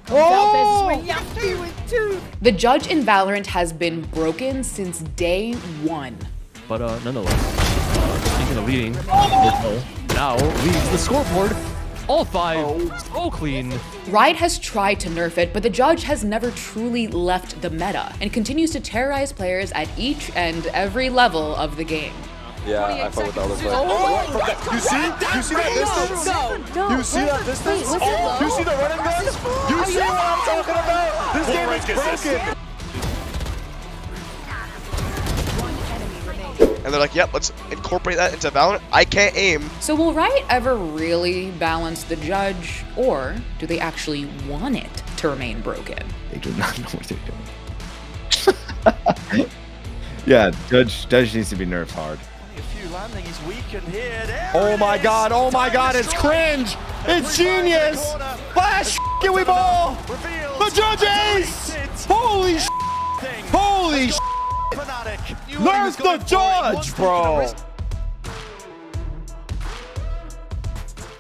Oh! The judge in Valorant has been broken since day one. But nonetheless, speaking of leading, now leads the scoreboard. All five, so clean. Riot has tried to nerf it, but the judge has never truly left the meta and continues to terrorize players at each and every level of the game. Yeah, I fuck with the other player. You see that distance? You see that distance? You see the running gun? You see what I'm talking about? This game is broken. And they're like, yep, let's incorporate that into Valorant. I can't aim. So will Riot ever really balance the judge, or do they actually want it to remain broken? They do not know what they're doing. Yeah, Judge needs to be nerfed hard. Oh my god, it's cringe! It's genius! Flash we ball! The judges! Holy sh! Holy sh! Nerf the judge, bro!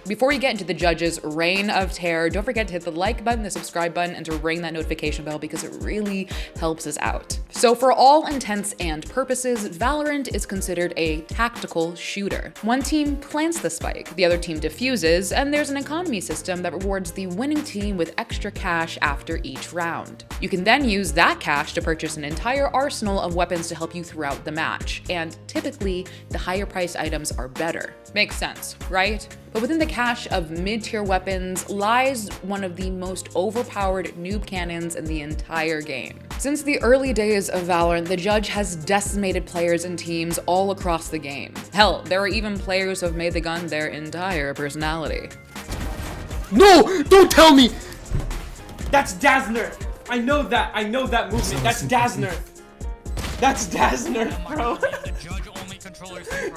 Before you get into the judge's reign of terror, don't forget to hit the like button, the subscribe button, and to ring that notification bell because it really helps us out. So for all intents and purposes, Valorant is considered a tactical shooter. One team plants the spike, the other team defuses, and there's an economy system that rewards the winning team with extra cash after each round. You can then use that cash to purchase an entire arsenal of weapons to help you throughout the match, and typically, the higher priced items are better. Makes sense, right? But within the cache of mid-tier weapons lies one of the most overpowered noob cannons in the entire game. Since the early days of Valorant, the judge has decimated players and teams all across the game. Hell, there are even players who have made the gun their entire personality. No! Don't tell me! That's Dazzler! I know that movement. That's Dazzler. That's Dazzler, bro.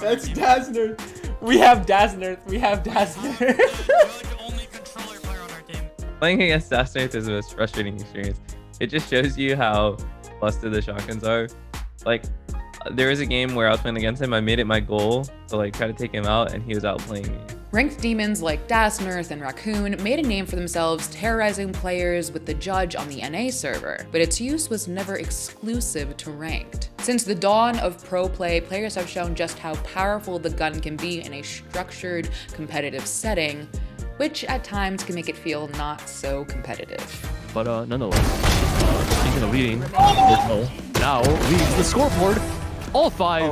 That's Dazzler. We have Dazzler. Playing against Dazzler is the most frustrating experience. It just shows you how busted the shotguns are. Like, there was a game where I was playing against him. I made it my goal to like try to take him out, and he was outplaying me. Ranked demons like Dazzler and Raccoon made a name for themselves terrorizing players with the judge on the NA server, but its use was never exclusive to ranked. Since the dawn of pro play, players have shown just how powerful the gun can be in a structured, competitive setting, which at times can make it feel not so competitive. But nonetheless, speaking of leading, now leads the scoreboard. All five,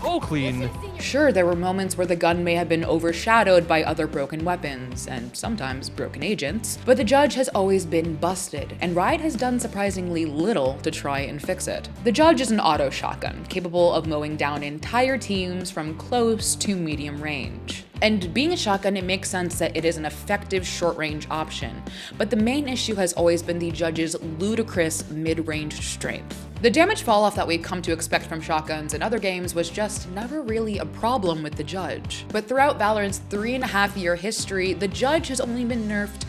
so clean. Sure, there were moments where the gun may have been overshadowed by other broken weapons, and sometimes broken agents, but the judge has always been busted, and Riot has done surprisingly little to try and fix it. The judge is an auto shotgun, capable of mowing down entire teams from close to medium range. And being a shotgun, it makes sense that it is an effective short-range option, but the main issue has always been the judge's ludicrous mid-range strength. The damage fall-off that we've come to expect from shotguns in other games was just never really a problem with the judge. But throughout Valorant's 3.5-year history, the judge has only been nerfed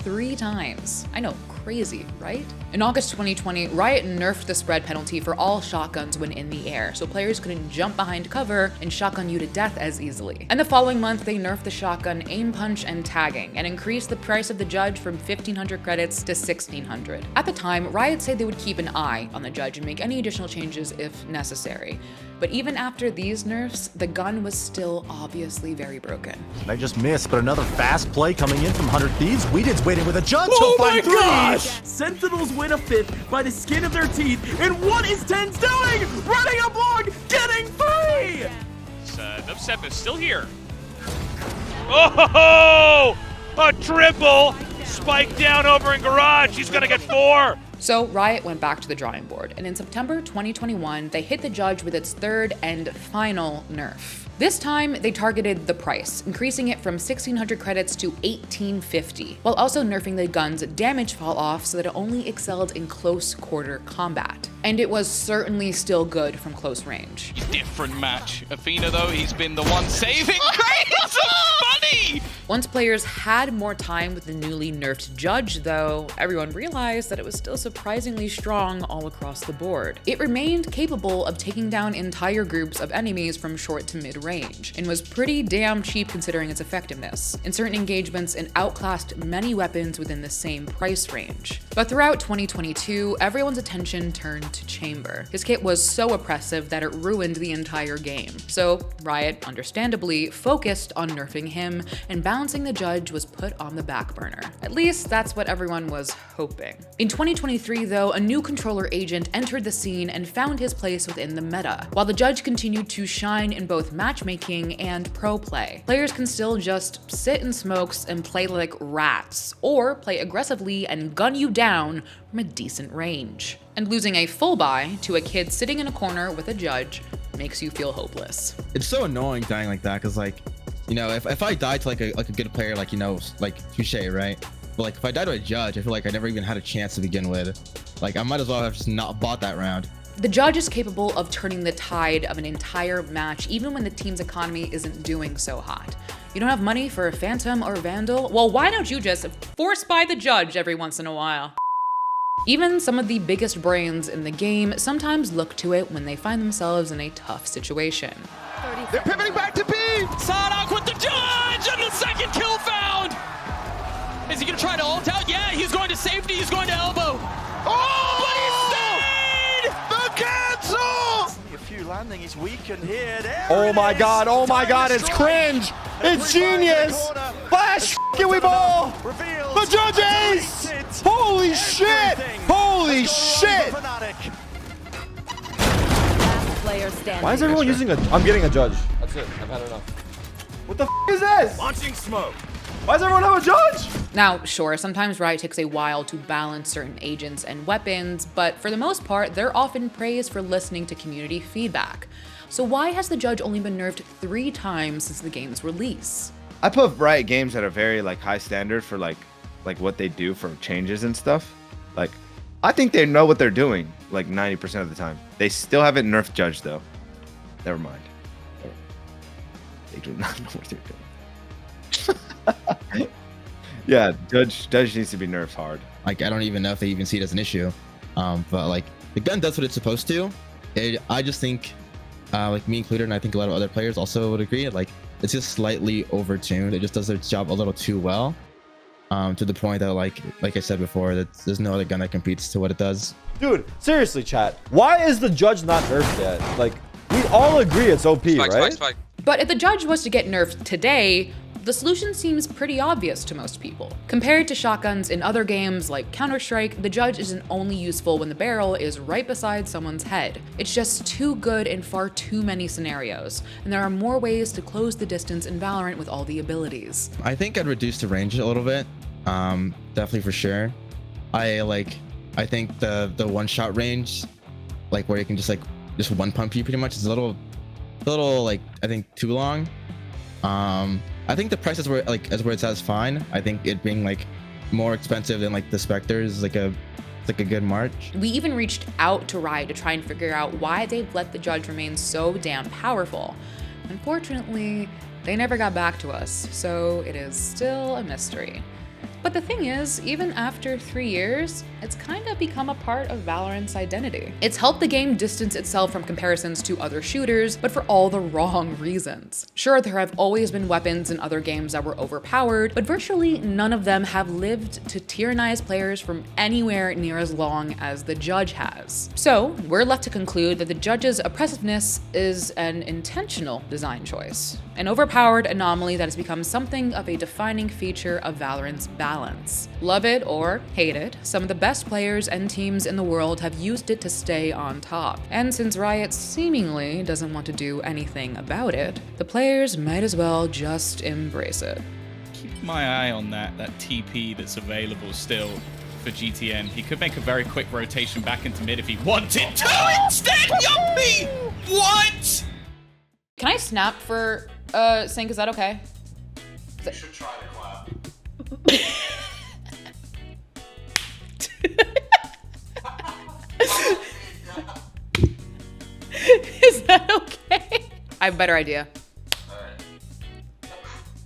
3 times. I know, crazy, right? In August 2020, Riot nerfed the spread penalty for all shotguns when in the air, so players couldn't jump behind cover and shotgun you to death as easily. And the following month, they nerfed the shotgun aim punch and tagging, and increased the price of the judge from 1,500 credits to 1,600. At the time, Riot said they would keep an eye on the judge and make any additional changes if necessary. But even after these nerfs, the gun was still obviously very broken. I just missed, but another fast play coming in from 100 Thieves. Weeded's waiting with a judge. Oh my gosh! Sentinels win a 5th by the skin of their teeth, and what is Tens doing? Running a block, getting 3! Nubsep is still here. Oh, a triple! Spike down over in Garage, he's gonna get 4! So Riot went back to the drawing board, and in September 2021, they hit the judge with its 3rd and final nerf. This time, they targeted the price, increasing it from 1,600 credits to 1,850, while also nerfing the gun's damage fall off so that it only excelled in close quarter combat. And it was certainly still good from close range. Different match. Athena, though, he's been the one saving. Great! It's so funny! Once players had more time with the newly nerfed judge, though, everyone realized that it was still surprisingly strong all across the board. It remained capable of taking down entire groups of enemies from short to mid-range, and was pretty damn cheap considering its effectiveness. In certain engagements, it outclassed many weapons within the same price range. But throughout 2022, everyone's attention turned to Chamber. His kit was so oppressive that it ruined the entire game. So Riot, understandably, focused on nerfing him, and balancing the judge was put on the back burner. At least that's what everyone was hoping. In 2023 though, a new controller agent entered the scene and found his place within the meta. While the judge continued to shine in both matchmaking and pro play, players can still just sit in smokes and play like rats, or play aggressively and gun you down from a decent range. And losing a full buy to a kid sitting in a corner with a judge makes you feel hopeless. It's so annoying dying like that, because like, you know, if I died to like a good player, like, you know, like touche, right? But like if I died to a judge, I feel like I never even had a chance to begin with. Like I might as well have just not bought that round. The judge is capable of turning the tide of an entire match even when the team's economy isn't doing so hot. You don't have money for a Phantom or Vandal? Well, why don't you just force buy the judge every once in a while? Even some of the biggest brains in the game sometimes look to it when they find themselves in a tough situation. They're pivoting back to B! Sadok with the judge and the second kill found! Is he gonna try to ult out? Yeah, he's going to safety, he's going to elbow. Oh! But The cancel! A few landing is weakened here. Oh my god, it's cringe! It's genius! Flash f***ing we ball! The judge ace! Holy shit! Holy shit! Why is everyone using a... I'm getting a judge. That's it. I've had enough. What the f*** is this? Launching smoke. Why does everyone have a judge? Now, sure, sometimes Riot takes a while to balance certain agents and weapons, but for the most part, they're often praised for listening to community feedback. So why has the judge only been nerfed 3 times since the game's release? I put Riot Games at a very like high standard for like what they do for changes and stuff. Like, I think they know what they're doing like 90% of the time. They still haven't nerfed Judge though. Never mind. They do not know what they're doing. Yeah, Judge needs to be nerfed hard. Like, I don't even know if they even see it as an issue. But like, the gun does what it's supposed to. I just think, like me included, and I think a lot of other players also would agree, like, it's just slightly overtuned. It just does its job a little too well. To the point that, like I said before, that there's no other gun that competes to what it does. Dude, seriously, chat. Why is the judge not nerfed yet? Like, we all agree it's OP, right? Spike. But if the judge was to get nerfed today, the solution seems pretty obvious to most people. Compared to shotguns in other games like Counter-Strike, the judge isn't only useful when the barrel is right beside someone's head. It's just too good in far too many scenarios, and there are more ways to close the distance in Valorant with all the abilities. I think I'd reduce the range a little bit. Definitely for sure. I think the one-shot range, like where you can just one pump you pretty much, is a little like, I think too long. I think the price is where it's at is fine. I think it being like more expensive than like the Spectre is like a good march. We even reached out to Riot to try and figure out why they've let the judge remain so damn powerful. Unfortunately, they never got back to us, so it is still a mystery. But the thing is, even after 3 years, it's kind of become a part of Valorant's identity. It's helped the game distance itself from comparisons to other shooters, but for all the wrong reasons. Sure, there have always been weapons in other games that were overpowered, but virtually none of them have lived to tyrannize players from anywhere near as long as the judge has. So, we're left to conclude that the judge's oppressiveness is an intentional design choice, an overpowered anomaly that has become something of a defining feature of Valorant's balance. Love it or hate it, some of the best players and teams in the world have used it to stay on top. And since Riot seemingly doesn't want to do anything about it, the players might as well just embrace it. Keep my eye on that TP that's available still for GTN. He could make a very quick rotation back into mid if he wanted to. Instead, Yuppie! What? Can I snap for Sync? Is that okay? You should try to clap. Is that okay? I have a better idea.